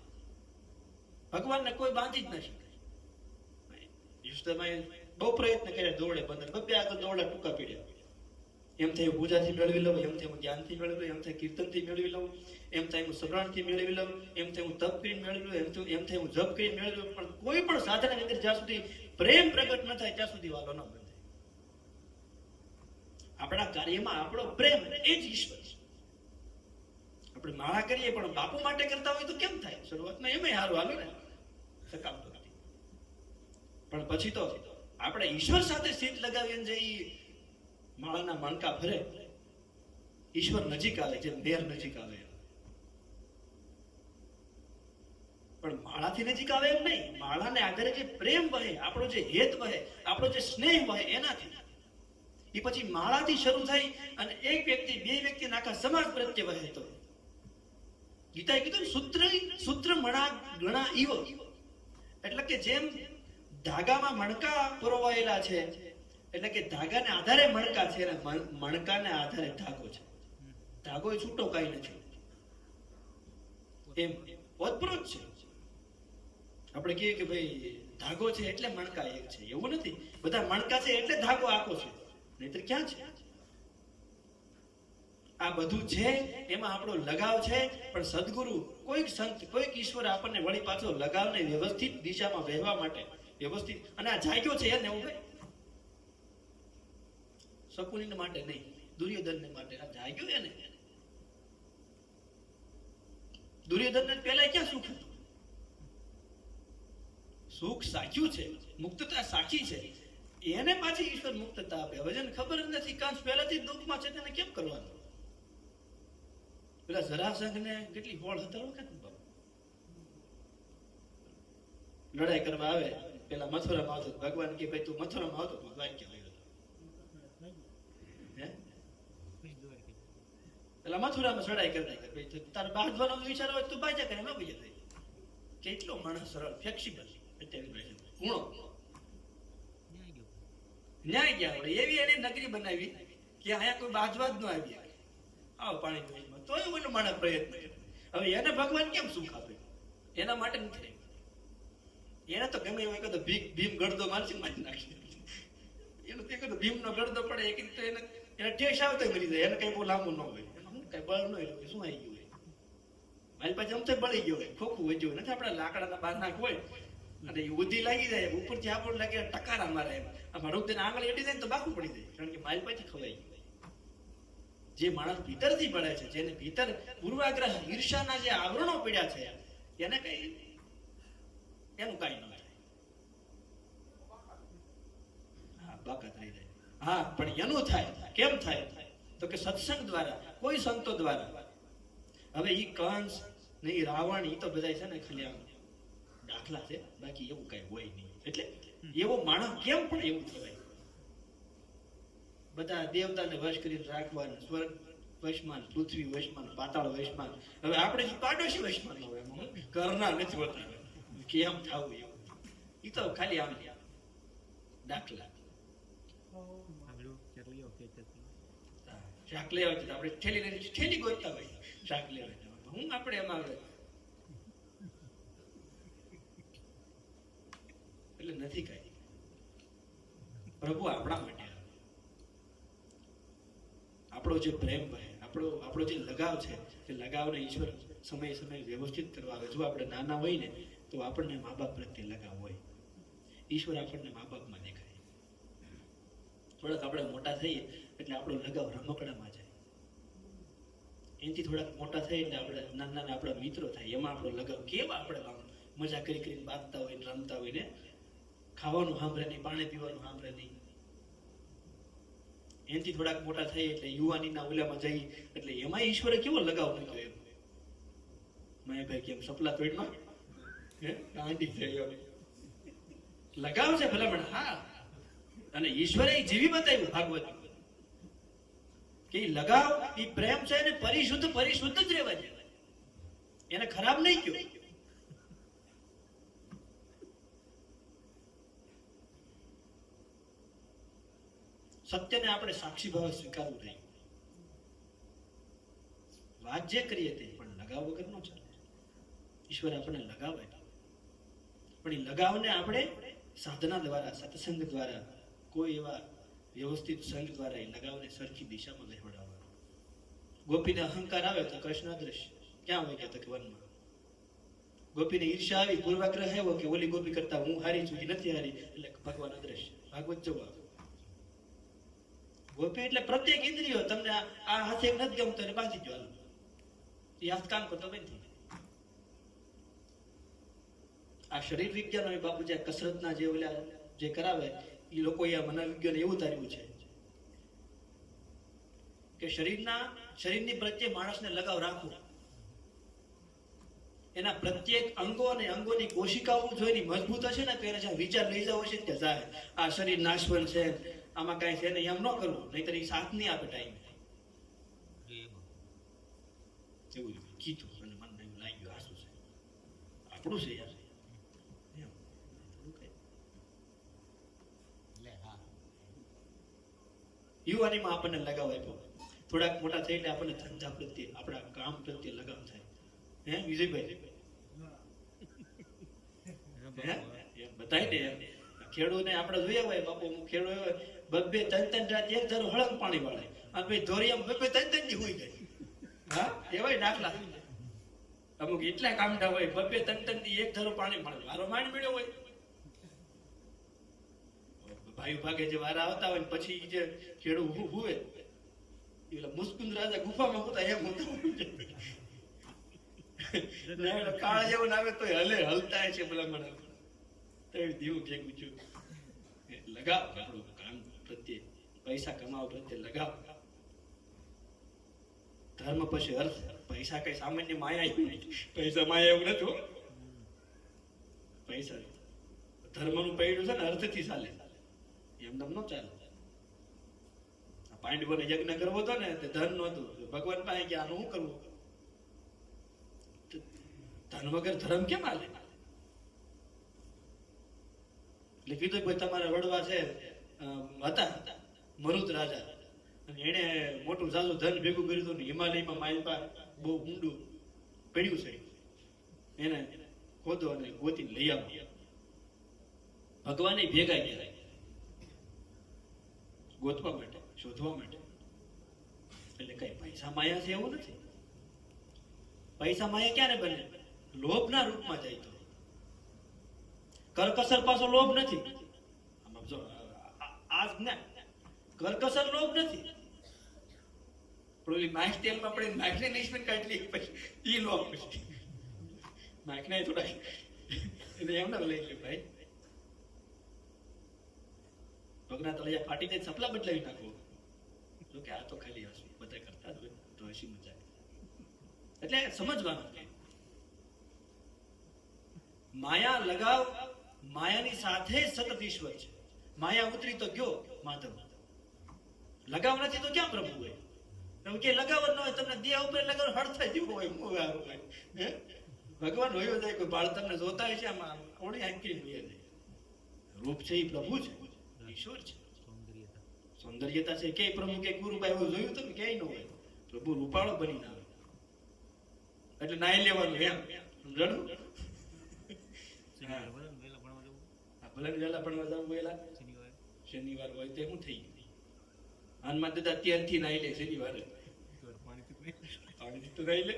ભગવાનને કોઈ બાંધી જ નથી. બહુ પ્રયત્ન કર્યા, દોડે બંદર, બબ્બે આગળ દોડા ટૂંકા પીડ્યા. એમ થાય પૂજાથી મેળવી લઉં, એમ થાય હું જ્ઞાનથી મેળવી લઉં, એમ થાય કીર્તનથી મેળવી લઉં, એમ થાય હું સગરાણથી મેળવી લઉં, એમ થાય હું તપ કરીને મેળવી લઉં, એમ થાય હું જપ કરીને મેળવી લઉં. પણ કોઈ પણ સાધનાની અંદર જ્યાં સુધી પ્રેમ પ્રગટ ન થાય ત્યાં સુધી વાલો ન બંધાય. આપણા કાર્યમાં આપણો પ્રેમ એ જ ઈશ્વર છે. આપણે માળા કરીએ પણ બાપુ માટે કરતા હોય તો કેમ થાય? શરૂઆતમાં એમ સારું હાલો ને, સકામતો નથી. પણ પછી તો આપણે ઈશ્વર સાથે સીટ લગાવીને જઈ માળાના મણકા ફરે, ઈશ્વર નજીક આવે, જેમ મેર નજીક આવે. પણ માળાથી નજીક આવે એમ નહીં. માળાને આધારે જે પ્રેમ વહે, આપણો જે હેત વહે, આપણો જે સ્નેહ વહે, એનાથી એ પછી માળાથી શરૂ થઈ અને એક વ્યક્તિ, બે વ્યક્તિ, આખા સમાજ પ્રત્યે વહે. તો ગીતાએ કીધું સૂત્ર મણા ગણા ઈવ, એટલે કે જેમ ધાગામાં મણકા પરોવાયેલા છે, એટલે કે ધાગાને આધારે મણકા છે, અને મણકાને આધારે ધાગો છે. ધાગો એ છૂટો કઈ નથી, એમ ઓતપ્રોત છે. આપણે કહીએ કે ભાઈ ધાગો છે એટલે મણકા એક છે, એવું નથી. બધા મણકા છે એટલે ધાગો આખો છે, નહીતર ક્યાં છે? આ બધું છે, એમાં આપણો લગાવ છે. પણ સદગુરુ, કોઈક સંત, કોઈક ઈશ્વર આપણને વળી પાછો લગાવને વ્યવસ્થિત દિશામાં વહેવા માટે વ્યવસ્થિત, અને આ જાગ્યો છે એને હું શકુનીને માટે નહીં, દુર્યોધનને માટે આ જાગ્યો એને. દુર્યોધનને પહેલા ક્યાં સુખ હતું? સુખ સાખ્યું છે, મુક્તતા સાખી છે, એને પાછી ઈશ્વર મુક્તતા આપે. હવે જેને ખબર જ નથી કંસ પહેલાથી દુઃખમાં છે તેને કેમ કરવાનું? પેલા જરાસંઘને કેટલી હોળ હતા વખત લડાઈ કરવા આવે, પેલા મથુરામાં આવતો ભગવાન કે ભાઈ તું મથુરામાં આવતો ભગવાન ક્યાં આવ્યો હે? પેલા મથુરામાં ચડાઈ કરતા ભાઈ તારે બાંધવાનો વિચાર હોય તો બાજા કરે એમાં બીજા થાય. કેટલો માણસ સરળ ફ્લેક્સિબલ ગુણો ન્યાય ગયા વડે એવી એને નગરી બનાવી કે અહીંયા કોઈ બાજવા જ ન આવી આવો પાણી તોય ઓલો માણસ પ્રયત્ન કરે. હવે એને ભગવાન કેમ સુખ આપે? એના માટે નથી. એને તો ગમે એવું કહેતો ભીમ ગળદો મારશે મારી નાખશે. એનું તે કહેતો ભીમ નો ગળદો પડે એક તો એને ઠેસ આવતો મરી જાય. એને કઈ બહુ લાંબુ ન હોય, એનું કઈ બળ ન હોય, શું આવી ગયું હોય મારી પાસે અમથે બળી ગયો હોય, ખોખું વધ્યું નથી. આપડા લાકડાના બાર નાખ હોય અને એ ઉધી લાગી જાય ઉપરથી આપણને લાગે ટકારા મારે એમ આમાં રૂપ દઈને આંગળી એડી જાય ને તો બાકું પડી જાય, કારણ કે મારી પાસે ખવાઈ ગયું. જે માણસ ભીતરથી પડે છે, જેને ભીતર પૂર્વાગ્રહ ઈર્ષાના જે આવરણો પડ્યા છે, એને કઈ એનું કઈ ન થાય. હા બાકાત રહી જાય. હા પણ એનું થાય કેમ થાય? તો કે સત્સંગ દ્વારા, કોઈ સંતો દ્વારા. હવે ઈ કંસ ને ઈ રાવણ ઈ તો બધા છે ને ખાલી આમ દાખલા છે, બાકી એવું કઈ હોય નહીં. એટલે એવો માણસ કેમ પણ એવું થવાય? બધા દેવતાને વશ કરીને રાખવાના, સ્વર્ગ વશમાં, પૃથ્વી વશમાં, પાતાળ વશમાં. હવે આપણે પાડોશી વશમાં ન હોય, ઘરના નથી હોતા, કેમ થવું એવું? ઈ તો ખાલી આમ દાખલા. શાક લેવા જતા આપણે ઠેલી ગોતતા હોય શાક લેવા જવા, હું આપણે એમાં એટલે નથી કઈ. પ્રભુ આપણા માટે આપણો જે પ્રેમ હોય, આપણો જે લગાવ છે, તે લગાવને ઈશ્વર સમય સમય વ્યવસ્થિત કરવા આવે. જો આપણે નાના હોય ને તો આપણને મા બાપ પ્રત્યે લગાવ હોય, ઈશ્વર આપણને મા બાપમાં દેખાય. થોડાક આપણે મોટા થઈએ એટલે આપણો લગાવ રમકડામાં જાય. એનાથી થોડાક મોટા થાય એટલે આપણે નાના નાના આપણા મિત્રો થાય, એમાં આપણો લગાવ કેવા આપણે મજા કરી કરીને બાંધતા હોય, રમતા હોય ને, ખાવાનું સાંભળે નહીં, પાણી પીવાનું સાંભળે નહીં. એનાથી થોડાક મોટા થાય એટલે યુવાનીના ઓલામાં જઈ એટલે એમાં ઈશ્વરે કેવો લગાવ મૂક્યો એમ. મેં ભાઈ કેમ સપલા પેટમાં હે ગાંડી થઈ લગાવ છે ભલામણ. હા, અને ઈશ્વરે જીવી બતાવ્યું ભાગવત કે લગાવ એ પ્રેમ છે ને પરિશુદ્ધ જ રહેવા દે, એને ખરાબ નહીં કયો. સત્યને આપણે સાક્ષી ભાવે સ્વીકારવું રહ્યું. વાત જે કરીએ તે પણ લગાવ વગર ન ચાલે. ઈશ્વર આપણને લગાવ આપ્યો, પણ એ લગાવને આપણે સાધના દ્વારા, સત્સંગ દ્વારા, કોઈ એવા વ્યવસ્થિત સંઘ દ્વારા એ લગાવને સરખી દિશામાં વહેવડાવવાનો. ગોપીને અહંકાર આવે તો કૃષ્ણ અદ્રશ્ય, ક્યાં હોય ગયા તો કે વનમાં. ગોપીને ઈર્ષા આવી, પૂર્વાગ્રહ આવ્યો કે ઓલી ગોપી કરતા હું હારી છું, એ નથી હારી, એટલે ભગવાન અદ્રશ્ય. ભાગવત જવાબ. ગોપી એટલે પ્રત્યેક ઇન્દ્રિયો, તમને આ હાથે નથી ગમતો એટલે બાંધી જો, એ હાથ કામ કરતો બંધ થઈ જાય. આ શરીર વિજ્ઞાન હોય બાપુ, જે કસરતના જે ઓલા જે કરાવે એ લોકો એ મનોવિજ્ઞાન એવું ધાર્યું છે કે શરીરની પ્રત્યે માણસને લગાવ રાખવો. એના પ્રત્યેક અંગો અને અંગોની કોશિકાઓ જોઈને મજબૂત હશે ને તો એને જ્યાં વિચાર લઈ જાવ હશે ત્યાં જાય. આ શરીર નાશવંત છે, આમાં કઈ છે ને, એમ ન કરવું, નહીતર એ સાથ નહીં આપે ટાઈમ. એવું કીધું અને મને એવું લાગ્યું આ શું છે, આપણું છે યાર. યુવાનીમાં આપણને લગાવ આપ્યો, થોડાક મોટા થઈ એટલે આપણને ધંધા પ્રત્યે, આપણા કામ પ્રત્યે લગાવ થાય. હે વિજયભાઈ બતાવી દે. ખેડૂને આપણે જોયા હોય બાપુ, ખેડૂ હોય બબ્બે ત્રણ રાત એક ધારો હળંગ પાણી વાળે, અને ભાઈ ધોરિયામાં બબ્બે ત્રણ ની હોઈ જાય. હા એવાય દાખલા અમુક એટલા કામડા હોય, બબ્બે ત્રણ ની એક ધારો પાણી મળે, મારો માંડ મળ્યો હોય. ભાઈ ભાગે જે વારા આવતા હોય પછી જે ખેડૂ હુવે એટલે મુસ્કુંદ રાજા ગુફામાં હોતા એમ હોતા કાળ જેવું આવે તો હલે હલતા છે ભલા મને. દીવું ભેગું છું લગાવ આપણું કામ પ્રત્યે, પૈસા કમાવા પ્રત્યે લગાવ. ધર્મ પછી અર્થ. પૈસા કઈ સામાન્ય માયા એવું નથી. પૈસા માયા એવું નથી હો. પૈસા ધર્મનું પૈડું છે ને અર્થથી ચાલે, એમને ન ચાલે. પાંડવોને યજ્ઞ કરવો હતો ને તે ધન નહોતું. ભગવાન પાસે કે આનું શું કરવું? ધન વગર ધર્મ કેમ હાલે? એટલે કીધું ભાઈ તમારા વડવા છે હતા મરુદ રાજા, અને એને મોટું સાસુ ધન ભેગું કર્યું હતું ને હિમાલયમાં માલપા બહુ ઊંડું પડ્યું છે, એને ખોદો અને ગોતીને લઈ આવો. ભગવાને ભેગા ગયા ગોતવા માટે, શોધવા માટે. એટલે કઈ પૈસા માયા છે એવું નથી. પૈસા માયા ક્યારે બને? લોભના રૂપમાં જાય તો. કરકસર પાછો લોભ નથી. આમાં જો આજ ના કરકસર લોભ નથી. પેલી માઇક તેલમાં પડે માઇકને નિશ્ચિત કાઢી પછી ઈ લોભ પછી માઇકને થોડા એને એમને લઈ લે ભાઈ. પગના તળિયા ફાટી જાય સપલા બદલાવી નાખો. જો કે આ તો ખાલી હસી બધા કરતા જ હોય તો હસી મજા. એટલે સમજવાનું કે માયા લગાવ, માયાની સાથે સતત ઈશ્વર છે. માયા ઉતરી તો ગયો માધવ. લગાવ નથી તો ક્યાં પ્રભુ હોય? કે લગાવ ન હોય તમને દેહ ઉપર લગાવ હડતા જેવું હોય, મોગારું હોય. ભગવાન હોય જાય કોઈ બાળ તમને જોતા હોય છે આમાં ઓળી આંકી જાય. રૂપ છે એ પ્રભુ છે, ઈશ્વર છે. સૌંદર્યતા છે કે પ્રભુ કે ગુરુભાઈ એવું જોયું તો ક્યાંય ન હોય. પ્રભુ રૂપાળો બની આવે એટલે નાઈ લેવાનું એમ સમજાણું. ભલે વેલા ભણવા જવું વેલા શનિવાર હોય તે શું થઈ ગયું? આનમાં દાદા અત્યારથી નાઈ લે શનિવારે પાણીથી તો નાઈ લે.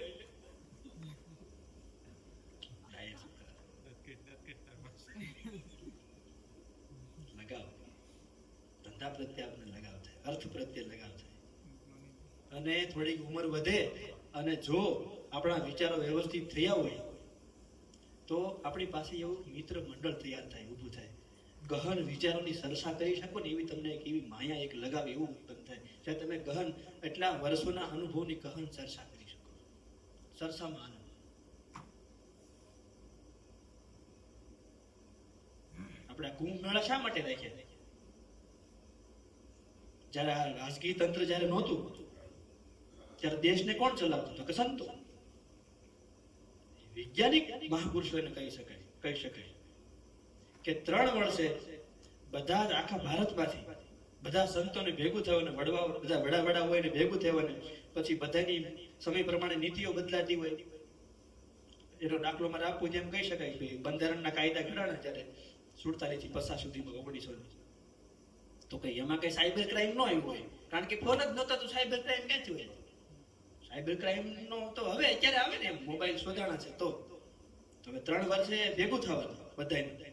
લગાવ ધંધા પ્રત્યે આપણે લગાવ થાય, અર્થ પ્રત્યે લગાવ થાય. અને થોડીક ઉંમર વધે અને જો આપણા વિચારો વ્યવસ્થિત થયા હોય તો આપણી પાસે એવું મિત્ર મંડળ તૈયાર થાય, ઊભું થાય. ગહન વિચારોની સરસા કરી શકો ને એવી તમને એક એવી માયા, એક લગાવ એવું ઉત્પન્ન થાય જ્યાં તમે ગહન એટલા વર્ષોના અનુભવની ગહન સરસા કરી શકો. સરસામાં આનંદ. આપણે આ કુંભ મેળા શા માટે રાખ્યા? જયારે આ રાજકીય તંત્ર જયારે નહોતું ત્યારે દેશને કોણ ચલાવતું? તો કે સંતો. વૈજ્ઞાનિક મહાપુરુષો એને કહી શકાય કે 3 વર્ષે બધા જ આખા ભારતમાંથી બધા સંતોને ભેગું થયું ને બધા વડા હોય ને ભેગું થયું ને પછી બધાની સમય પ્રમાણે નીતિઓ બદલાતી હોય. એનો દાખલો મારે આપવું જેમ કહી શકાય કે બંધારણના કાયદા ઘડાણા ત્યારે 47 થી 50 સુધીમાં 1900 તો કઈ એમાં કઈ સાયબર ક્રાઇમ ન આવ્યું હોય, કારણ કે ફોન જ નહોતા તો સાયબર ક્રાઇમ ક્યાંથી હોય? સાયબર ક્રાઇમ નો તો હવે અત્યારે આવે ને, મોબાઈલ શોધાણા છે તો હવે 3 વર્ષે ભેગું થવાનું બધાને.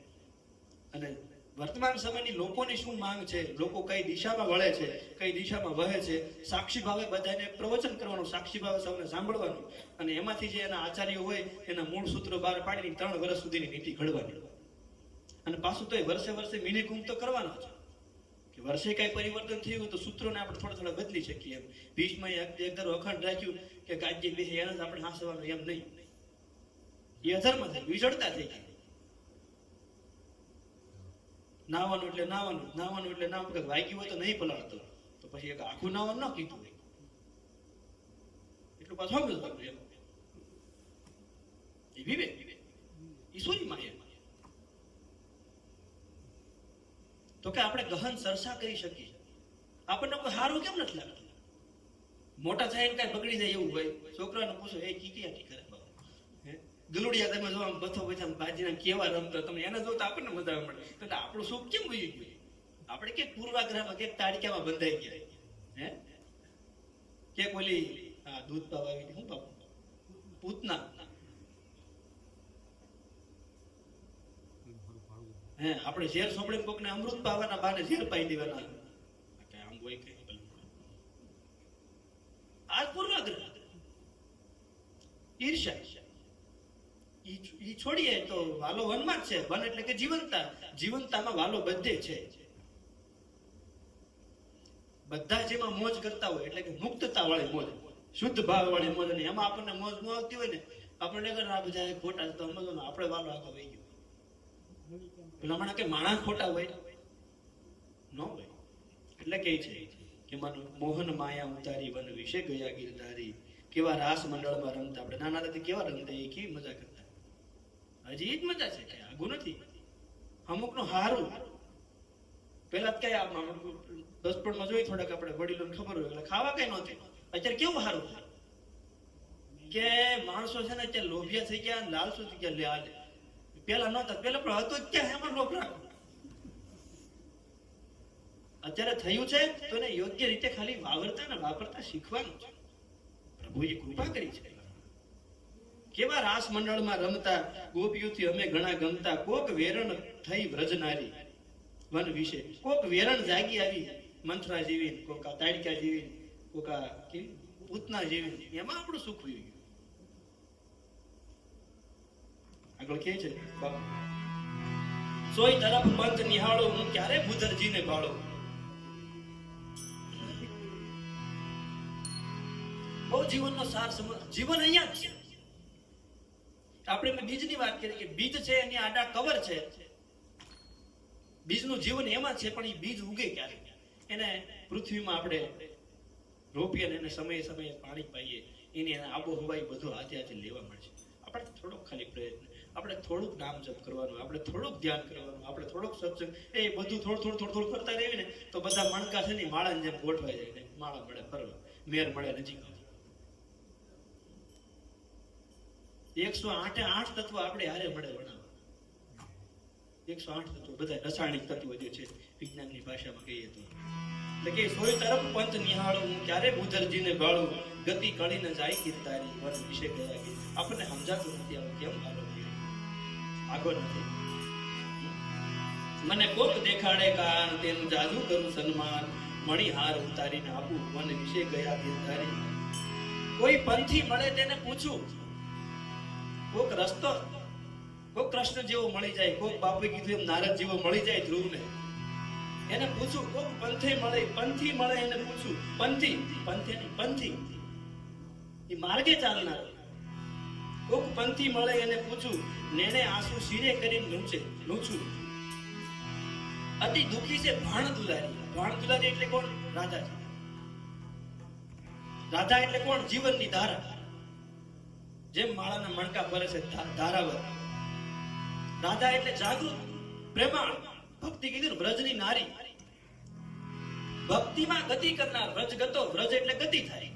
અને વર્તમાન સમયની લોકોની શું માંગ છે, લોકો કઈ દિશામાં વળે છે, કઈ દિશામાં વહે છે, સાક્ષી ભાવે બધાને પ્રવચન કરવાનું, સાક્ષી ભાવે સૌને સાંભળવાનું અને એમાંથી જે એના આચાર્યો હોય એના મૂળ સૂત્રો બહાર પાડીને 3 વર્ષ સુધીની નીતિ ઘડવાની. અને પાછું તો વર્ષે મિની કુંભ તો કરવાનો છે કે વર્ષે કઈ પરિવર્તન થયું તો સૂત્રોને આપણે થોડા બદલી શકીએ. એમ ભીષ્મએ એક ધારો અખંડ રાખ્યું કે ગાજ્ય બે એને જ આપણે હાંસવાનું, એમ નહીં. એ અધર્મ થઈ વિજળતા થઈ ગઈ. નાવાનું એટલે નાવાનું કે વાગ્યું હોય તો નહીં પલાળતો તો પછી એક આખું નાવાનું ન કીધું હોય એટલું પાછું સમજવાનું. એમ એ વિવેક ઈશ્વરી માયા. તો કે આપણે ગહન સરસા કરી શકીએ. આપણને કોઈ સારું કેમ નથી લાગતું? મોટા થાય ને કઈ બગડી જાય એવું હોય. છોકરાને પૂછો એ કી કરે ગલુડિયા તમે જો આમ બથો પછી બાજીને કેવા રમતો તમે એને જો તો આપણને મજા મળે. એટલે આપણું સુખ કેમ વયું ગયું? આપણે કે પૂર્વાગ્રહમાં કે તાડક્યામાં બંધાઈ ગયા હે કે ઓલી દૂધ પાવ આવી શું બાપુ પૂતના હે આપણે ઝેર સોંપડીને કોકને અમૃત પાવાના બાને ઝેર પાઈ દેવાના. આમ હોય કે આ પૂર્વાગ્રહ ઈર્ષા ઈ છોડીએ તો વાલો વનમાં જ છે. વન એટલે કે જીવંતામાં વાલો બધે છે. બધા જેમાં મોજ કરતા હોય એટલે કે મુક્તતા વાળી મોજ, શુદ્ધ ભાવ વાળી મોજ, અને એમાં આપણને મોજ ન આવતી હોય ને, આપણને આ બધા ખોટા તો સમજો ને, આપણે વાલો આગળ વહી ગયો. પેલા માણસ કે માણસ ખોટા હોય ન હોય. એટલે કે છે કે મન મોહન માયા ઉતારી વન વિશે ગયા ગિરધારી. કેવા રાસ મંડળમાં રમતા, આપણે નાના હતા કેવા રમતા, એ કેવી મજા કરતા. હજી એ જ મજા છે, કઈ આગું નથી. અમુક નું હારું પેલા કઈ દસપણમાં જોઈ થોડાક આપણે વડીલોને ખબર હોય એટલે ખાવા કઈ નહોતી. અત્યારે કેવું સારું કે માણસો છે ને અત્યારે લોભિયા થઈ ગયા, લાલસુ થઈ ગયા. લે આલે પેલા નહોતા, પેલા પણ હતો ક્યાં, એમાં લોભ રાખો. અત્યારે થયું છે તો એને યોગ્ય રીતે ખાલી વાવરતા ને વાપરતા શીખવાનું છે. પ્રભુએ કૃપા કરી છે. કેવા રાસ મંડળમાં રમતા, ગોપીઓથી અમે ઘણા ગમતા. કોક વેરણ થઈ વ્રજનારી વન વિશે, કોક વેરણ જાગી આવી મંથરા જેવી, કોક તાડકા જેવી, કોક પૂતના જેવી. એમાં આપણું સુખ વયું ગયું. આગળ કે છે બાપુ, સોય તરફ પંથ નિહાળો, હું ક્યારે ભૂધરજીને ભાળો. બહુ જીવનનો સાર સમજ, જીવન અહીંયા જ છે. આપણે બીજની વાત કરીએ કે બીજ છે એની આડા કવર છે, બીજનું જીવન એમાં છે. પણ એ બીજ ઉગે ક્યારે? એને પૃથ્વીમાં આપણે રોપીએ ને એને સમયે સમયે પાણી પાઈએ, એની આબોહવા બધું હાથે હાથે લેવા મળશે. આપણે થોડોક ખાલી પ્રયત્ન, આપણે થોડુંક નામ જપ કરવાનું, આપણે થોડુંક ધ્યાન કરવાનું, આપણે થોડુંક સત્સંગ, એ બધું થોડું થોડું કરતા રહીએ ને તો બધા મણકા છે ને માળાની જેમ ગોઠવાઈ જાય ને માળા મળે ફરવા, મેર મળે નજીક. 108 તત્વ આપણે હારે મળે ભણાવવા. 108 તત્વ, બધા રસાયણિક તત્વો જે છે વિજ્ઞાનની ભાષામાં કહીએ તો. એટલે કે સોય તરફ પંથ નિહાળો, હું ક્યારે ભૂધરજીને ભાળું. ગતિ કળીને જાય ગિરધારી વન વિશે ગયા ગીર. આપણને સમજાતું નથી આવું કેમ હાલો આગળ નથી. મને કોક દેખાડે કાન, તેનું જાદુ કરું સન્માન. મણિહાર ઉતારીને આપું વન વિશે ગયા ગિરધારી. કોઈ પંથી મળે તેને પૂછું, કોક રસ્તો, કોક કૃષ્ણ જેવો મળી જાય, કોક બાપે કીધું એમ નારદ જેવો મળી જાય ધ્રુવને, એને પૂછું. કોક પંથી મળે એને પૂછું. પંથી એ માર્ગે ચાલનાર. કોક પંથી મળે એને પૂછું. નેને આંસુ શિરે કરીને લૂછું. અતિ દુખી છે ભાણ દુલારી એટલે કોણ? રાધાજી. રાધા એટલે કોણ? જીવનની ધારા. જેમ માળાના મણકા ભરે છે ધારાવર. રાધા એટલે જાગૃત, પ્રેમાળ. ભક્તિ કીધું વ્રજની નારી, ભક્તિમાં ગતિ કરનાર. વ્રજ ગતો, વ્રજ એટલે ગતિ થાય,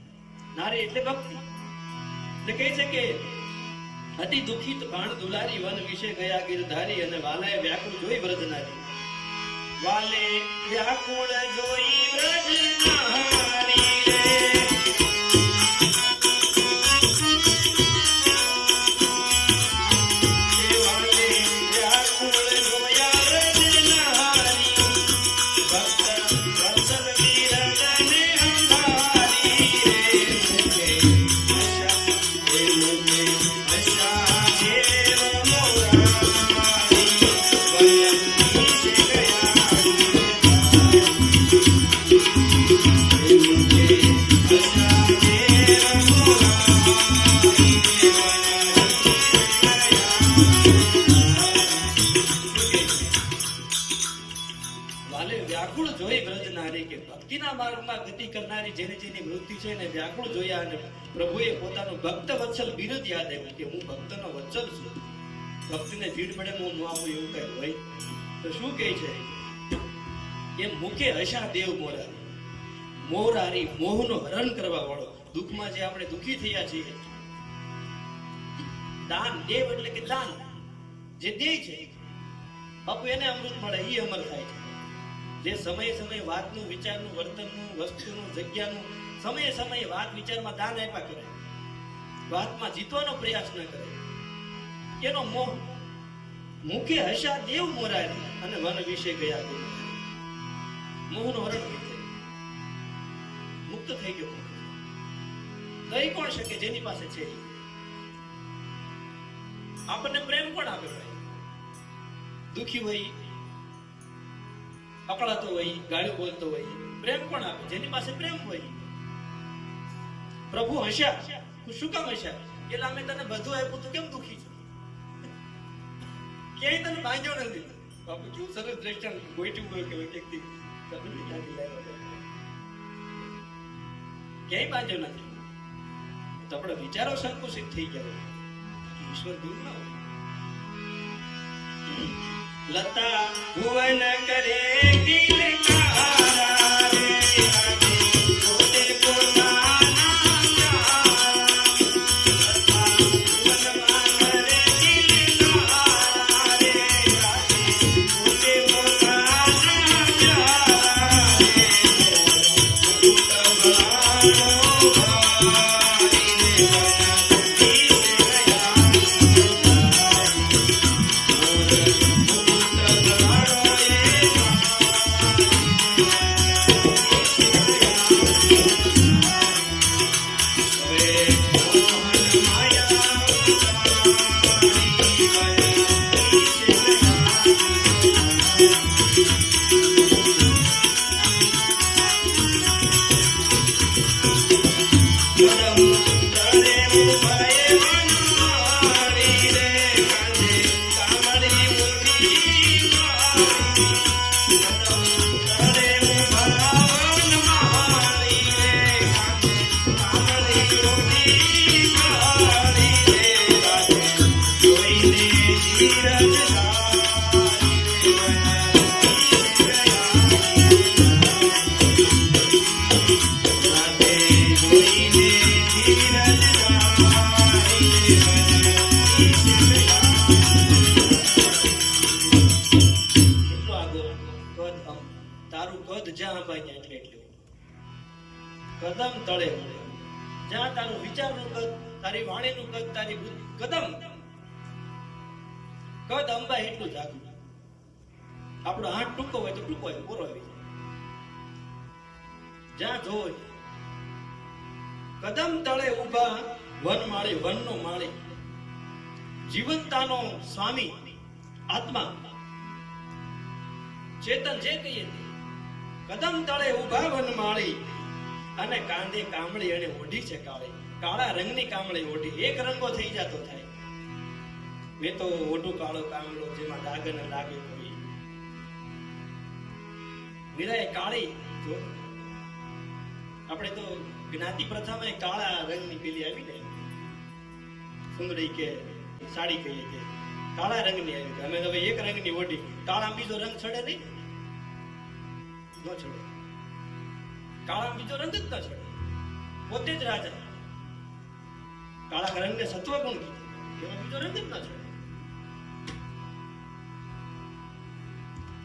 નારી એટલે ભક્તિ. એટલે કહે છે કે અતિ દુખિત ભાણ દુલારી વન વિશે ગયા ગિરધારી. અને વાલાએ વ્યાકુળ જોઈ વ્રજનારી. વાલે વ્યાકુળ જોઈ વ્રજનારી રે. જેની વૃત્તિ છે ને વ્યાકુળ જોયા. અને પ્રભુએ પોતાનું ભક્ત વત્સલ બિરુદ યાદ આવ્યું કે હું ભક્તનો વત્સલ છું. ભક્તને ભીડ પડે હું ન આપું એવું કઈ હોય તો શું કહે છે? એમ મુખે હશા દેવ મોરારી, મોહનો હરણ કરવા વાળો. દુઃખમાં જે આપણે દુઃખી થયા છીએ, દાન, દેવ એટલે કે દાન, જે દે છે બાપુ એને અમૃત મળે, એ અમર થાય છે. જે સમયે સમયે વાતનું, વિચારનું, વર્તનનું, વસ્તુનું, જગ્યાનું સમયે સમયે વાત વિચારમાં દાન આપ્યા કરે, વાતમાં જીતવાનો પ્રયાસ ન કરે, એનો મોહ. મુખે હશા દેવ મોરારી અને વન વિશે ગયા ગિરધારી. મોહનો હરણ થઈ ગયો, મુક્ત થઈ ગયો. દઈ કોણ શકે? જેની પાસે છે. આપણને પ્રેમ કોણ આપે? દુખી હોય, અકળાતો હોય, ગાળ્યો બોલતો હોય, પ્રેમ કોણ આપે? જેની પાસે પ્રેમ હોય. પ્રભુ હસ્યા. શું કામ હસ્યા? એટલે અમે તને બધું આપ્યું, તું કેમ દુખી છે? ક્યાંય તને બાંધ્યો નથી. બાપુ કેવું સરસ દ્રષ્ટાંત ગોઈટ્યું ગયું કે વ્યક્તિ ક્યાંય બાંધ્યો નથી. તો આપણે વિચારો સંકુચિત થઈ ગયા. ઈશ્વર દૂર ના હોય. લતા ભુવન કરે દિલ કારા રે પોતે પોતાના કદમ તળે જ્યાં તારું વિચારનું કદ, તારી વાણીનું કદ, તારી કદમ કદ અંબા એટલું જાગું. આપણો હાથ ટૂંકો હોય તો ટૂંકો હોય, પૂરો આવી જાય. જ્યાં જોવો કદમ તળે ઉભા વન માળી, વનનો માળી, જીવંતાનો સ્વામી આત્મા ચેતન જે કહીએ તે. કદમ તળે ઉભા વન માળી અને કાંધે કામળી એને ઓઢી છે કાળી. કાળા રંગની કામળી ઓઢી. એક રંગો થઈ જતો થાય. મેં તો ઓઢું કાળો કામળો જેમાં દાગ ન લાગે કોઈ. મીરાએ કાળી જો આપણે તો જ્ઞાતિ પ્રથામાં કાળા રંગની પેલી આવી ને સુંદરી કે સાડી કહીએ કે કાળા રંગની આવી. અમે તો એક રંગની ઓઢી. કાળા બીજો રંગ ચડે નહીં, ન ચડે. કાળા બીજો રંગ જ ન ચડે. પોતે જ રાજા. કાળા રંગને સત્વ ગુણ કીધું, એમાં બીજો રંગ જ ન ચડે.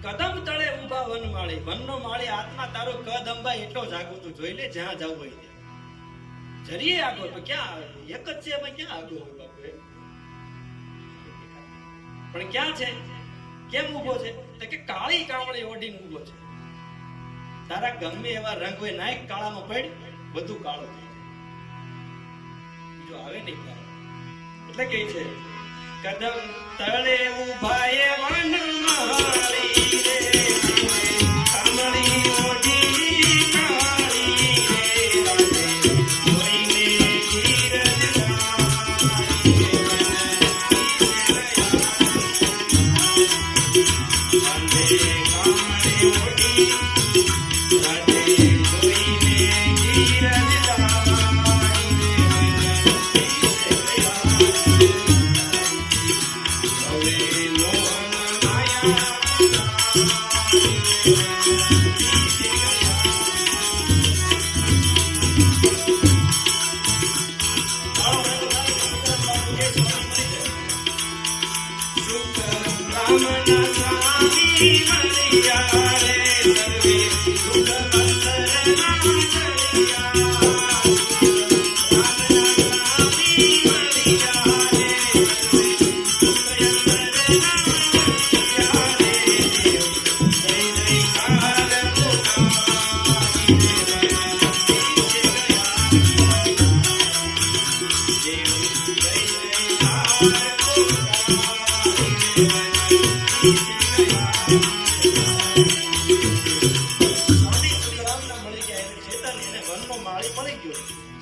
કદમ તળે ઉભા વન માળી, વનનો માળી આત્મા તારો કદ અંબા એટલો જાગું. તું જોઈ લે જ્યાં જવું હોય ત્યાં. જરીએ આગો તો ક્યાં એક જ છે, એમાં ક્યાં આગો હોય બાપુ? પણ ક્યાં છે? કેમ ઉભો છે? તો કે કાળી કામળી ઓઢીને ઉભો છે. તારા ગમે એવા રંગ હોય નાયક કાળામાં પડ, બધું કાળું થઈ જાય. બીજો આવે નહીં કાળો. એટલે કે છે કદમ તળે ઉભા એ વન માળી રે કામળી ઓઢી કાળી રે કોઈને ધીરજ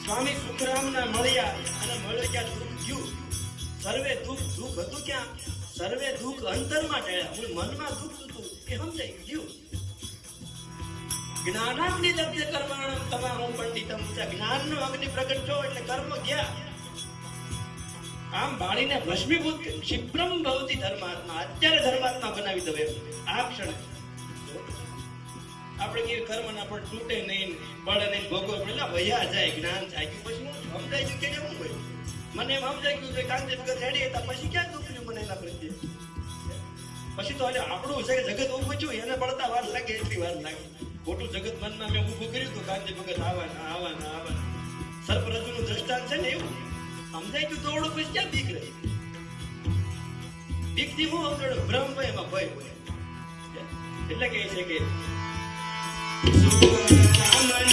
સ્વામી સુખરામના મળ્યા અને મળે ક્યાં દુઃખ થયું. સર્વે દુઃખ હતું ક્યાં? સર્વે દુઃખ અંતરમાં ટળ્યા. હું મનમાં દુઃખ હતું એ સમજાઈ ગયું. જ્ઞાનાગ્નિ દગ્ધ કર્માણમ તમામ પંડિતમ. જ્ઞાનનો અગ્નિ પ્રગટ થયો એટલે કર્મ ગયા. આમ બાળીને ભસ્મીભૂત ક્ષિપ્રમ ભવતી ધર્માત્મા. અત્યારે ધર્માત્મા બનાવી દવે આ ક્ષણે. આપણે કે કર્મના પણ તૂટે નહીં, બળે નહીં, ભોગવો પડે, વયા જાય, જ્ઞાન જાય કે પછી હું સમજાઈ ગયું કે કેવું હોય. મને એમ સમજાઈ ગયું કે કાંતિ વગર રેડી હતા પછી ક્યાં દુઃખ થયું મને એના પ્રત્યે. પછી તો આપણું છે જગત ઊભું થયું એને પડતા વાર લાગે એટલી વાર લાગે. ખોટું જગત મનમાં મેં ઊભું કર્યું હતું કાંતિ વગર આવાના. સર્પરજ્જુનું દ્રષ્ટાંત છે ને એવું સમજાઈ ગયું દોડું પછી ક્યાં બીક રહી. બીકથી હું સમજાડું ભ્રમ હોય એમાં ભય હોય. એટલે કે છે કે સુખ નામના